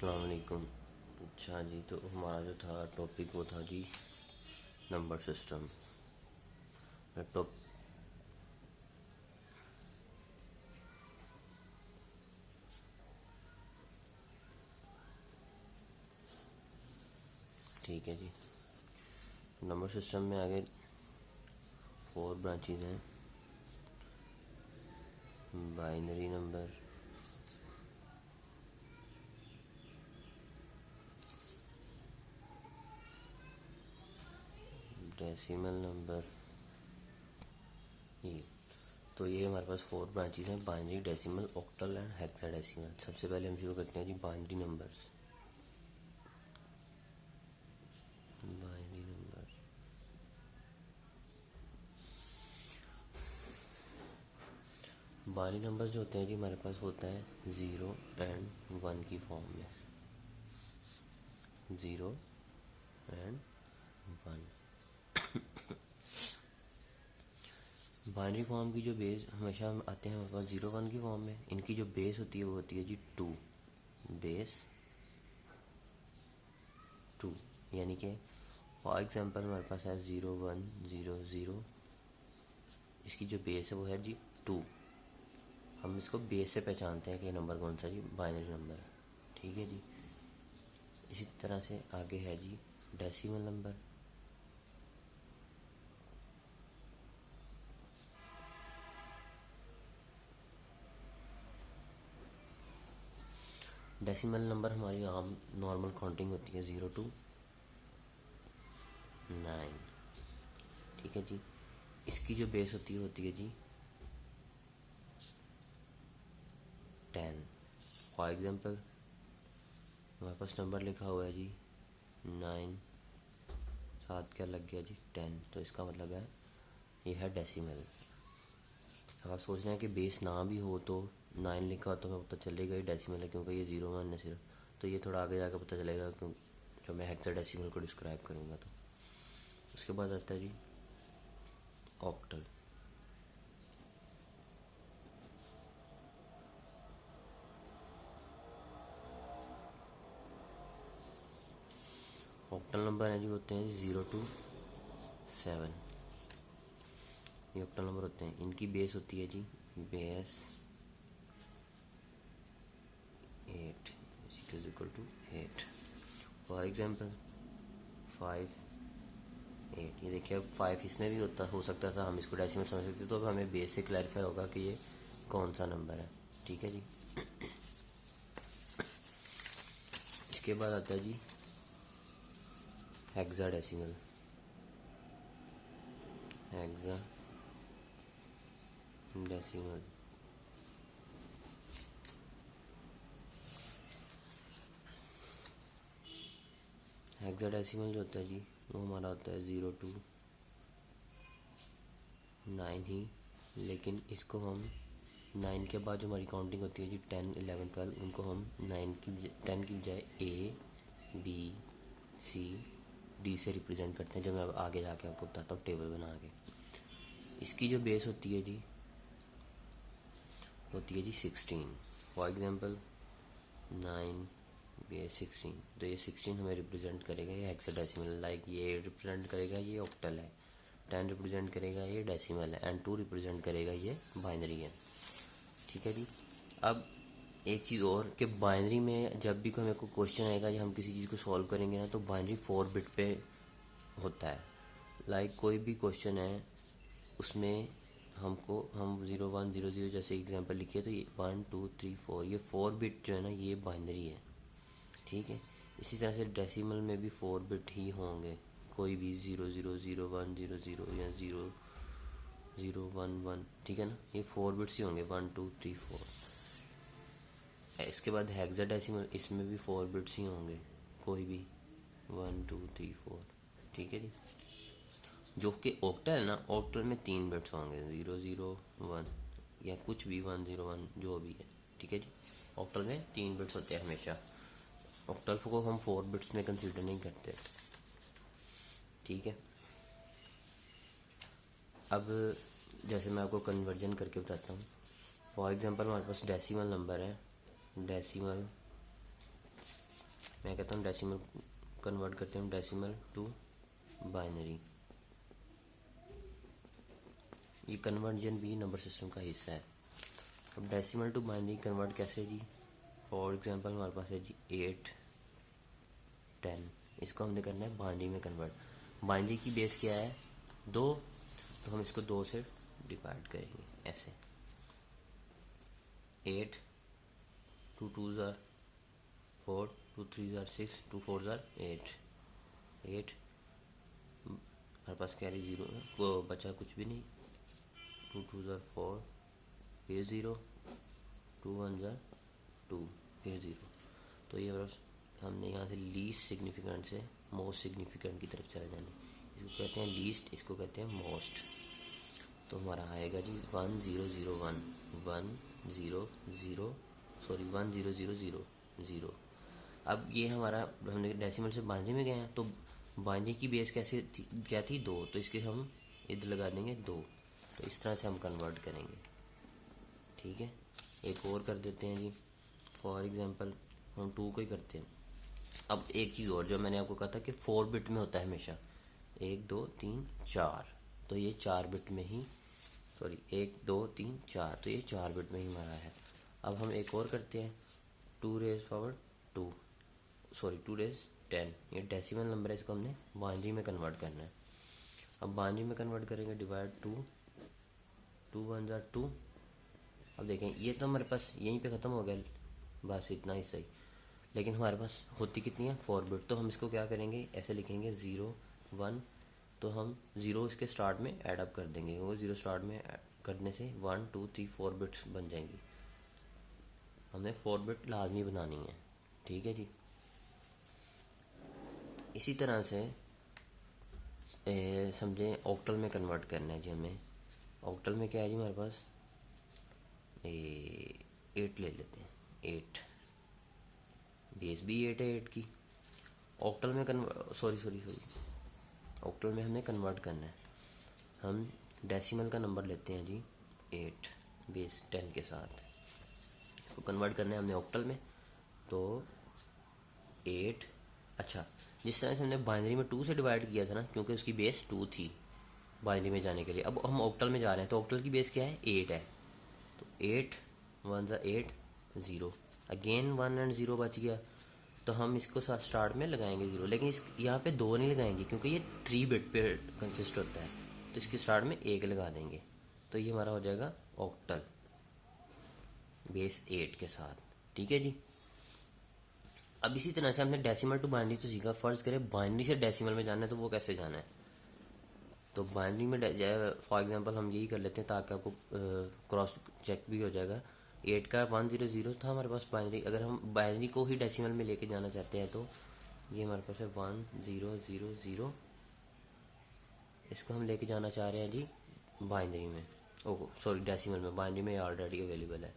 अस्सलाम वालेकुम। अच्छा जी, तो हमारा जो था टॉपिक वो था जी नंबर सिस्टम। टॉप ठीक है जी। नंबर सिस्टम में आगे 4 ब्रांचेज हैं। बाइनरी नंबर, डेसिमल नंबर, ये तो ये हमारे पास 4 ब्रांचेज हैं, binary, decimal, octal and hexadecimal. सबसे पहले हम शुरू करते हैं जी binary numbers. Binary number, binary numbers जो होते हैं जी हमारे पास होता है 0 एंड 1 की फॉर्म में। 0 एंड 1। बाइनरी फॉर्म की जो बेस हमेशा आते हैं हमारे पास 0 1 की फॉर्म में। इनकी जो बेस होती है वो होती है जी 2। बेस 2, यानी कि फॉर एग्जांपल हमारे पास है 0 1 0 0। इसकी जो बेस है वो है जी 2। हम इसको बेस से पहचानते हैं कि ये नंबर कौन सा जी बाइनरी नंबर है। ठीक है जी। इसी तरह से आगे है जी डेसिमल नंबर। डेसिमल नंबर हमारी आम नॉर्मल काउंटिंग होती है 0 to 9। ठीक है जी। इसकी जो बेस होती है जी 10। फॉर एग्जांपल हमारे पास नंबर लिखा हुआ है जी 9, साथ क्या लग गया जी 10, तो इसका मतलब है ये है डेसिमल। अब आप सोच रहे हैं कि बेस ना भी हो तो 9 लिखा हो तो हमें पता चलेगा ये डेसिमल है, क्योंकि ये 0 1 है सिर्फ। तो ये थोड़ा आगे जाकर पता चलेगा क्यों, जब मैं हेक्साडेसिमल को डिस्क्राइब करूँगा। तो उसके बाद आता है जी ऑक्टल। ऑक्टल नंबर है जी होते हैं 0 to 7। ये ऑक्टल नंबर होते हैं। इनकी बेस होती है जी base 8 is equal to 8। For example 5 8। ये देखिए अब 5 इसमें भी हो सकता था, हम इसको डेसिमल समझ सकते, तो अब हमें बेस से क्लैरिफाई होगा कि ये कौन सा नंबर है। ठीक है जी। इसके बाद आता है जी हेक्साडेसिमल। हेक्साडेसिमल हेक्साडेसिमल जो होता है जी वो हमारा होता है 0 to 9 ही, लेकिन इसको हम 9 के बाद जो हमारी काउंटिंग होती है जी 10 11 12, उनको हम 10 की बजाय A B C D से रिप्रेजेंट करते हैं, जो मैं अब आगे जाके आपको बताता हूँ टेबल बना के। इसकी जो बेस होती है जी 16। फॉर एग्जांपल 9 बेस 16, तो ये 16 हमें रिप्रेजेंट करेगा ये हेक्साडेसिमल। लाइक ये रिप्रेजेंट करेगा ये ऑक्टल है, 10 रिप्रेजेंट करेगा ये डेसिमल है, एंड 2 रिप्रेजेंट करेगा ये बाइनरी है। ठीक है जी। अब एक चीज़ और कि बाइनरी में जब भी कोई मेरे को क्वेश्चन आएगा या हम किसी चीज़ को सॉल्व करेंगे ना, तो बाइनरी 4 बिट पे होता है। लाइक कोई भी क्वेश्चन है उसमें हम 0 1 0 0 जैसे एग्जांपल लिखिए, तो ये 1 2 3 4, ये 4 बिट जो है ना ये बाइनरी है। ठीक है। इसी तरह से डेसिमल में भी 4 बिट ही होंगे, कोई भी 0 0 0 1 0 0 या 0 0 1 1। ठीक है ना, ये 4 बिट्स ही होंगे 1 2 3 4। इसके बाद हेक्साडेसिमल, इसमें भी 4 बिट्स ही होंगे, कोई भी 1 2 3 4। ठीक है जी। जो कि ऑक्टल है ना, ऑक्टल में 3 बिट्स होंगे 0 0 1 या कुछ भी 1 0 1 जो भी है। ठीक है जी। ऑक्टल में 3 बिट्स होते हैं हमेशा। ऑक्टल को हम 4 बिट्स में कंसीडर नहीं करते। ठीक है। अब जैसे मैं आपको कन्वर्जन करके बताता हूँ। फॉर एग्जांपल हमारे पास डेसिमल नंबर है, डेसिमल मैं कहता हूँ डेसिमल कन्वर्ट करते हैं डेसिमल टू बाइनरी। ये कन्वर्जन भी नंबर सिस्टम का हिस्सा है। अब डेसिमल टू बाइनरी कन्वर्ट कैसे जी? फॉर एग्जांपल हमारे पास है जी 8 10, इसको हमने करना है बाइनरी में कन्वर्ट। बाइनरी की बेस क्या है? 2, तो हम इसको 2 से डिवाइड करेंगे ऐसे। 8 2 2 ज़ार 4 2 3 ज़ार 6 2 4 ज़ार 8 8 हमारे पास कैरी 0 वो बचा कुछ भी नहीं। 2 2 ज़ार 4 फिर 0 2 1 ज़ार 2 फिर 0। तो ये बस हमने यहाँ से लीस्ट सिग्निफिकेंट से मोस्ट सिग्निफिकेंट की तरफ चला जाना। इसको कहते हैं लीस्ट, इसको कहते हैं मोस्ट। तो हमारा आएगा जी 1 0 0 1 1 0 0 सॉरी 1 0 0 0 0। अब ये हमारा हमने डेसिमल से बाइनरी में गए हैं, तो बाइनरी की बेस कैसे थी, क्या थी? 2, तो इसके हम इधर लगा देंगे 2। तो इस तरह से हम कन्वर्ट करेंगे। ठीक है, एक और कर देते हैं जी। फॉर एग्जांपल हम 2 को ही करते हैं। अब एक चीज़ और, जो मैंने आपको कहा था कि 4 बिट में होता है हमेशा, 1 2 3 4, तो ये 4 बिट में ही, सॉरी 1 2 3 4, तो ये 4 बिट में ही हमारा है। अब हम एक और करते हैं 2 रेज पावर 2, सॉरी 2 रेज 10, ये डेसिमल नंबर है, इसको हमने बाइनरी में कन्वर्ट करना है। अब बाइनरी में कन्वर्ट करेंगे डिवाइड 2 2 1 ज़ार 2। अब देखें ये तो हमारे पास यहीं पे ख़त्म हो गया, बस इतना ही सही। लेकिन हमारे पास होती कितनी है? 4 बिट। तो हम इसको क्या करेंगे, ऐसे लिखेंगे 0 1, तो हम 0 इसके स्टार्ट में ऐड अप कर देंगे। वो 0 स्टार्ट में करने से 1 2 3 4 बिट्स बन जाएंगी। हमने 4 बिट लाजमी बनानी है। ठीक है जी। इसी तरह से समझें ऑक्टल में कन्वर्ट करना है जी हमें। ऑक्टल में क्या है जी हमारे पास? 8 ले लेते हैं, 8 बेस भी 8 है 8 की। ऑक्टल में सॉरी ऑक्टल में हमें कन्वर्ट करना है। हम डेसिमल का नंबर लेते हैं जी 8 बेस 10 के साथ, इसको कन्वर्ट करना है हमने ऑक्टल में। तो 8, अच्छा जिस तरह से हमने बाइनरी में 2 से डिवाइड किया था ना, क्योंकि उसकी बेस 2 थी बाइनरी में जाने के लिए। अब हम ऑक्टल में जा रहे हैं, तो ऑक्टल की बेस क्या है? 8 है। तो 8 1 ज़ा 8 0, अगेन 1 एंड 0 बच गया, तो हम इसको स्टार्ट में लगाएंगे 0। लेकिन इस यहाँ पे 2 नहीं लगाएंगे, क्योंकि ये 3 बिट पे कंसिस्ट होता है, तो इसके स्टार्ट में 1 लगा देंगे। तो ये हमारा हो जाएगा ऑक्टल बेस 8 के साथ। ठीक है जी। अब इसी तरह से हमने डेसिमल टू बाइनरी तो सीखा। फर्ज करें बाइनरी से डेसिमल में जाना है, तो वो कैसे जाना है? तो बाइनरी में फॉर एग्जांपल हम यही कर लेते हैं ताकि आपको क्रॉस चेक भी हो जाएगा। 8 का 1 0 0 था हमारे पास बाइनरी। अगर हम बाइनरी को ही डेसिमल में लेके जाना चाहते हैं, तो ये हमारे पास है 1 0 0 0। इसको हम लेके जाना चाह रहे हैं जी बाइनरी में, ओह सॉरी डेसिमल में। बाइनरी में ऑलरेडी अवेलेबल है,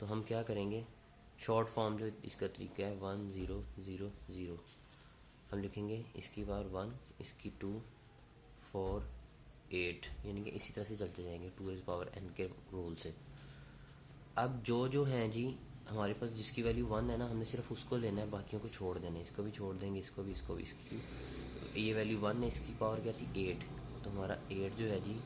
तो हम क्या करेंगे, शॉर्ट फॉर्म जो इसका तरीका है 1 0 0 0, हम लिखेंगे इसकी पावर 1, इसकी 2 4 8, यानी कि इसी तरह से चलते जाएंगे 2 पावर n के रूल से। अब जो हैं जी हमारे पास जिसकी वैल्यू 1 है ना, हमने सिर्फ उसको लेना है, बाकियों को छोड़ देना है। इसको भी छोड़ देंगे, इसको भी, इसको भी। इसकी ये वैल्यू 1 है, इसकी पावर क्या थी? 8, तो हमारा 8 जो है जी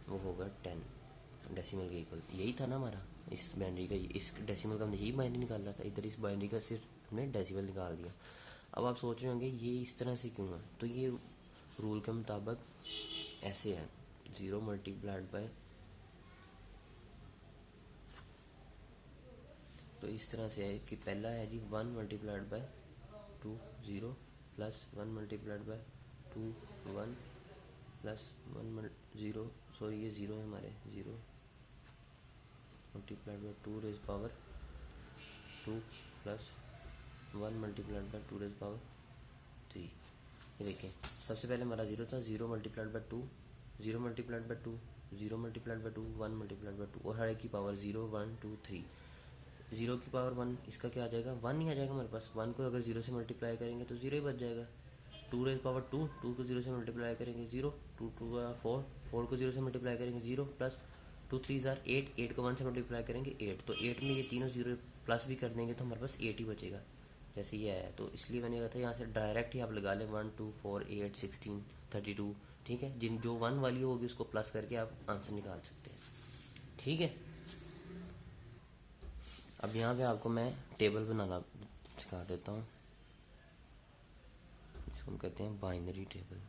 वो होगा 10 डेसिमल के इक्वल। यही था ना हमारा इस बाइनरी का, इस डेसिमल का हमने यही बाइनरी निकाला था। इधर इस बाइनरी का सिर्फ हमने डेसिमल निकाल दिया। अब आप सोच रहे होंगे ये इस तरह से क्यों है? तो ये रूल के मुताबिक ऐसे है, 0 मल्टीप्लाइड बाय, तो इस तरह से है कि पहला है जी 1 multiplied by 2 0 plus 1 multiplied by 2 1 plus 1 0, sorry ये 0 है हमारे, 0 multiplied by 2 raise power 2 plus 1 multiplied by 2 raise power 3। ये देखें सबसे पहले हमारा 0 था, 0 multiplied by 2 0 multiplied by 2 0 multiplied by 2 1 multiplied by 2, और हर एक की पावर 0 1 2 3। 0 की पावर 1, इसका क्या आ जाएगा? 1 ही आ जाएगा हमारे पास। 1 को अगर 0 से मल्टीप्लाई करेंगे तो 0 ही बच जाएगा। 2 रेज पावर 2, 2 को 0 से मल्टीप्लाई करेंगे 0, 2 2 4, 4 को 0 से मल्टीप्लाई करेंगे 0, प्लस 2 3 ज़ार 8, 8 को 1 से मल्टीप्लाई करेंगे 8। तो 8 में ये तीनों 0 प्लस भी कर देंगे तो हमारे पास 8 ही बचेगा। जैसे ये है, तो इसलिए मैंने कहा था यहाँ से डायरेक्ट ही आप लगा लें 1 2 4 8 16 32, ठीक है। जिन जो 1 वाली होगी उसको प्लस करके आप आंसर निकाल सकते हैं, ठीक है। अब यहाँ पे आपको मैं टेबल बनाना सिखा देता हूँ, इसको हम कहते हैं बाइनरी टेबल,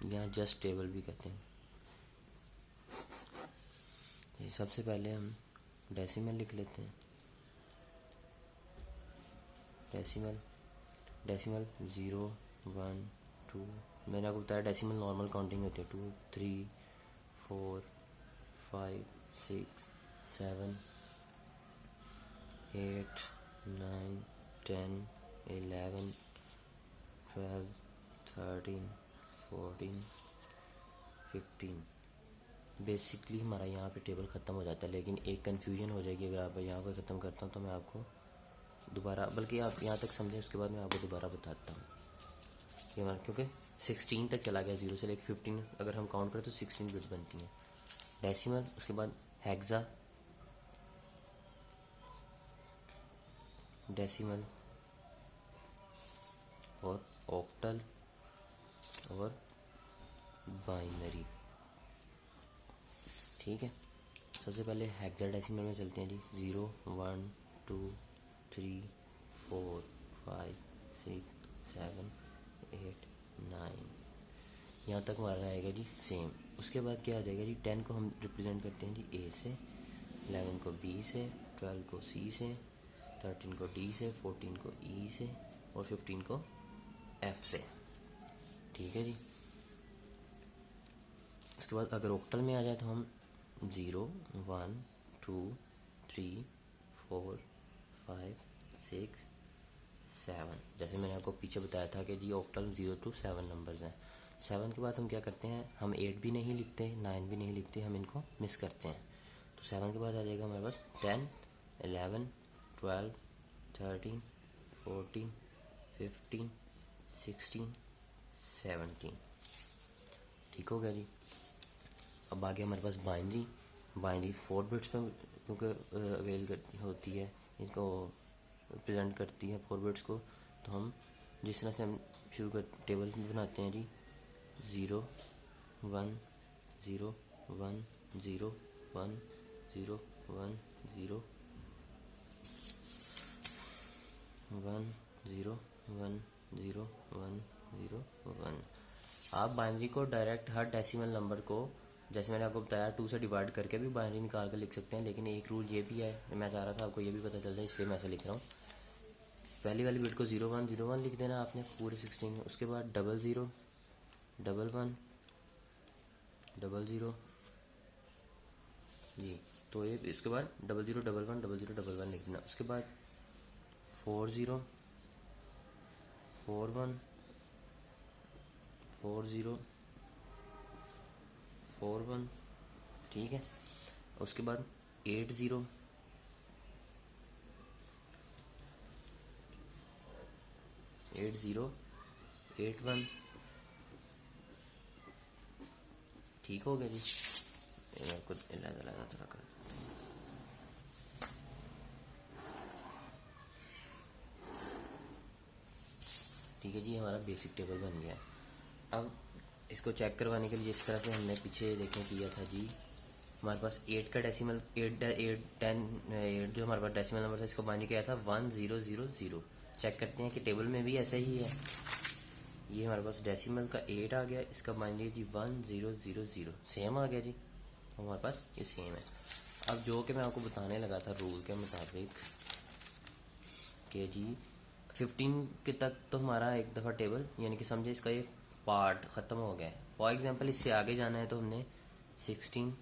यहाँ जस्ट टेबल भी कहते हैं। ये सबसे पहले हम डेसिमल लिख लेते हैं। डेसिमल 0 1 2, मैंने आपको बताया डेसिमल नॉर्मल काउंटिंग होती है, 2 3 4 5 6 7 8 9 10 11 12 13 14 15। बेसिकली हमारा यहाँ पे टेबल ख़त्म हो जाता है, लेकिन एक कन्फ्यूजन हो जाएगी अगर आप यहाँ पर ख़त्म करता हूँ तो मैं आपको दोबारा, बल्कि आप यहाँ तक समझें उसके बाद मैं आपको दोबारा बताता हूँ कि हमारा, क्योंकि 16 तक चला गया, 0 से लेकर 15 अगर हम काउंट करें तो 16 बिट्स बनती हैं। डेसिमल, उसके बाद हेक्सा, डेसिमल और ऑक्टल और बाइनरी, ठीक है। सबसे पहले हेक्साडेसिमल में चलते हैं जी। 0 1 2 3 4 5 6 7 8 9, यहाँ तक हमारा रहेगा जी सेम। उसके बाद क्या आ जाएगा जी, 10 को हम रिप्रेजेंट करते हैं जी ए से, 11 को बी से, 12 को सी से, 13 को डी से, 14 को ई से और 15 को एफ से, ठीक है जी। उसके बाद अगर ऑक्टल में आ जाए तो हम 0 1 2 3 4 5 6 7, जैसे मैंने आपको पीछे बताया था कि जी ऑक्टल 0 to 7 नंबर्स हैं। 7 के बाद हम क्या करते हैं, हम 8 भी नहीं लिखते, 9 भी नहीं लिखते, हम इनको मिस करते हैं। तो 7 के बाद आ जाएगा हमारे पास 10 11 12 13 14 15 16 17, ठीक हो गया जी। अब आगे हमारे पास बाइनरी 4 बिट्स पे क्योंकि अवेल होती है, इसको रिप्रेजेंट करती है 4 बिट्स को। तो हम जिस तरह से हम शुरू कर टेबल बनाते हैं जी, 0 1 0 1 0 1 0 1 0 1 0 1 0 1 0 1। आप बाइनरी को डायरेक्ट हर डेसिमल नंबर को, जैसे मैंने आपको बताया, 2 से डिवाइड करके भी बाइनरी निकाल कर लिख सकते हैं, लेकिन एक रूल ये भी है, मैं चाह रहा था आपको ये भी पता चल जाए इसलिए मैं ऐसा लिख रहा हूँ। पहली वाली बिट को 0 1 0 1 लिख देना आपने पूरे 16 में। उसके बाद 0 0 1 1 0 0 जी, तो ये इसके बाद 0 0 1 1 0 0 1 1 लिख देना। उसके बाद 4 0 4 1 4 0 4 1, ठीक है। उसके बाद 8 0 8 0 8 1, ठीक हो गया जी। ये आपको थोड़ा कर, ठीक है जी, हमारा बेसिक टेबल बन गया। अब इसको चेक करवाने के लिए जिस तरह से हमने पीछे देखें किया था जी, हमारे पास 8 का डेसिमल 8 10 8 जो हमारे पास डेसिमल नंबर था, इसको बाइनरी किया था 1 0 0 0। चेक करते हैं कि टेबल में भी ऐसा ही है। ये हमारे पास डेसिमल का 8 आ गया, इसका बाइनरी जी 1 0 0 0, सेम आ गया जी, हमारे पास ये सेम है। अब जो कि मैं आपको बताने लगा था रूल के मुताबिक कि जी 15 के तक तो हमारा एक दफ़ा टेबल, यानी कि समझे इसका ये पार्ट ख़त्म हो गया है। फॉर एग्जांपल इससे आगे जाना है तो हमने 16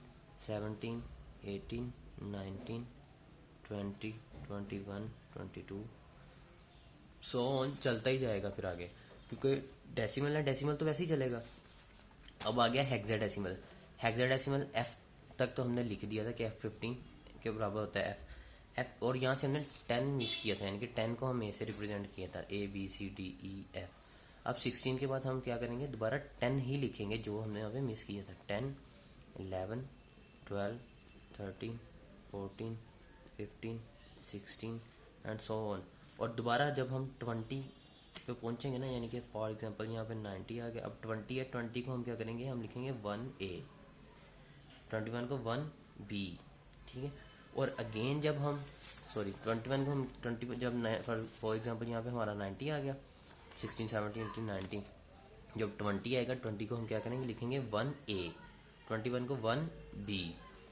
17 18 19 20 21 22 सो ऑन चलता ही जाएगा फिर आगे, क्योंकि डेसिमल है, डेसिमल तो वैसे ही चलेगा। अब आ गया हेक्साडेसिमल। हेक्साडेसिमल एफ तक तो हमने लिख दिया था कि F15 के बराबर होता है एफ, और यहाँ से हमने 10 मिस किया था, यानी कि 10 को हम ए से रिप्रेजेंट किया था, ABCDEF। अब 16 के बाद हम क्या करेंगे, दोबारा 10 ही लिखेंगे जो हमने यहाँ पे मिस किया था। 10 11 12 13 14 15 16 एंड सो ऑन। और दोबारा जब हम 20 पे पहुंचेंगे ना, यानी कि फॉर एग्जांपल यहाँ पे 90 आ गया, अब 20 है, 20 को हम क्या करेंगे, हम लिखेंगे 1A, 21 को 1B, ठीक है। और अगेन जब हम 21 को हम 20 जब फॉर एग्जांपल यहाँ पे हमारा 90 आ गया, 16 17 18 19, जब 20 आएगा 20 को हम क्या करेंगे, लिखेंगे 1A, 21 को 1B,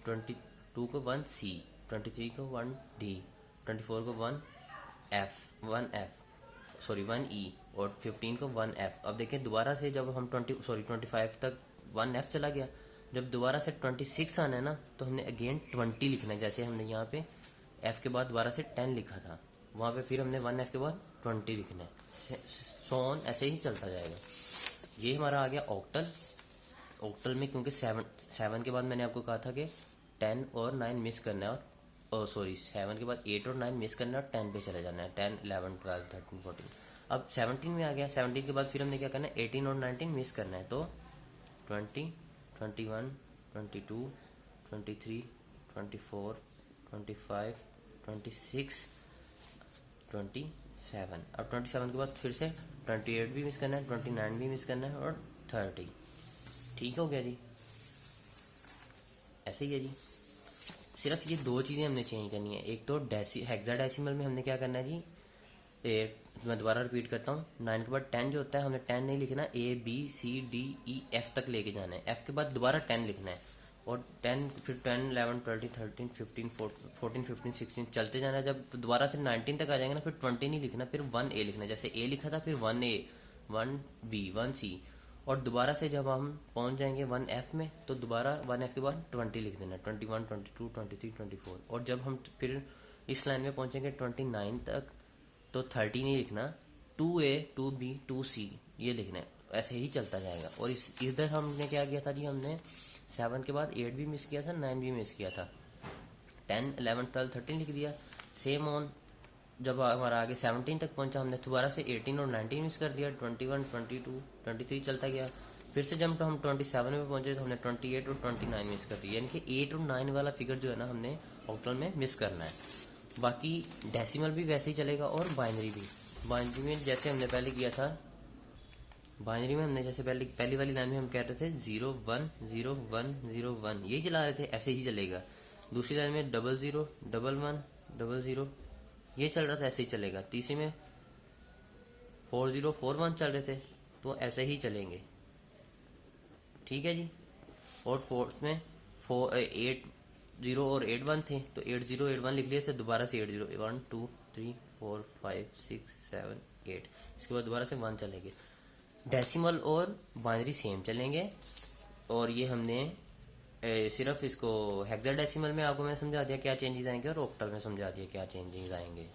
22 को 1C, 23 को 1D, 24 को 1E, और 15 को 1F। अब देखें दोबारा से जब हम 25 तक 1F चला गया, जब दोबारा से 26 आना है ना, तो हमने अगेन 20 लिखना है, जैसे हमने यहाँ पे F के बाद दोबारा से 10 लिखा था, वहाँ पे फिर हमने 1F के बाद 20 लिखना है, सो ऑन, ऐसे ही चलता जाएगा। ये हमारा आ गया ऑक्टल। ऑक्टल में क्योंकि 7 के बाद मैंने आपको कहा था कि 10 और 9 मिस करना है, और 7 के बाद 8 और 9 मिस करना है और 10 पे चले जाना है, 10 11 12 13 14। अब 17 में आ गया, 17 के बाद फिर हमने क्या करना है, 18 और 19 मिस करना है, तो 20 21 22 23 24 25 26 27। अब 27 के बाद फिर से 28 भी मिस करना है, 29 भी मिस करना है, और 30। ठीक हो गया जी, ऐसे ही है जी। सिर्फ ये दो चीज़ें हमने चेंज करनी है, एक तो हेक्साडेसिमल में हमने क्या करना है जी, मैं दोबारा रिपीट करता हूँ, 9 के बाद 10 जो होता है, हमें 10 नहीं लिखना, ABCDEF तक लेके जाना है, F के बाद दोबारा 10 लिखना है, और 10 फिर 10 11 12 13 15 14 15 16 चलते जाना है। जब दोबारा से 19 तक आ जाएंगे ना, फिर 20 नहीं लिखना, फिर 1A लिखना है, जैसे A लिखा था फिर 1A 1B 1C, और दोबारा से जब हम पहुंच जाएंगे 1F में, तो दोबारा 1F के बाद 20 लिख देना, 21 22 23 24। और जब हम फिर इस लाइन में पहुंचेंगे 29 तक, तो 30 नहीं लिखना, 2A 2B 2C ये लिखना है, ऐसे ही चलता जाएगा। और इधर हमने क्या किया था जी, हमने 7 के बाद 8 भी मिस किया था, 9 भी मिस किया था, 10 11 12 13 लिख दिया। सेम ऑन जब हमारा आगे 17 तक पहुंचा, हमने दोबारा से 18 और 19 मिस कर दिया, 21 22 23 चलता गया। फिर से जब हम 27 में पहुंचे, तो हमने 28 और 29 मिस कर दिया, यानी कि 8 और 9 वाला फिगर जो है ना, हमने ऑक्टल में मिस करना है। बाकी डेसिमल भी वैसे ही चलेगा, और बाइनरी भी। बाइनरी में जैसे हमने पहले किया था, बाइनरी में हमने जैसे पहली वाली लाइन में हम कह रहे थे 0 1 0 1 0 1, यही चला रहे थे, ऐसे ही चलेगा। दूसरी लाइन में 00 11 00 ये चल रहा था, ऐसे ही चलेगा। तीसरी में 40 41 चल रहे थे, तो ऐसे ही चलेंगे, ठीक है जी। और फोर्थ में 80 और 81 थे, तो 80 81 लिख लिए थे, दोबारा से 80 1 2 3 4 5 6 7 8, इसके बाद दोबारा से 1 चलेंगे। डेसिमल और बाइनरी सेम चलेंगे, और ये हमने सिर्फ इसको हेक्साडेसिमल में आपको मैं समझा दिया क्या चेंजेस आएंगे, और ऑक्टल में समझा दिया क्या चेंजेस आएंगे।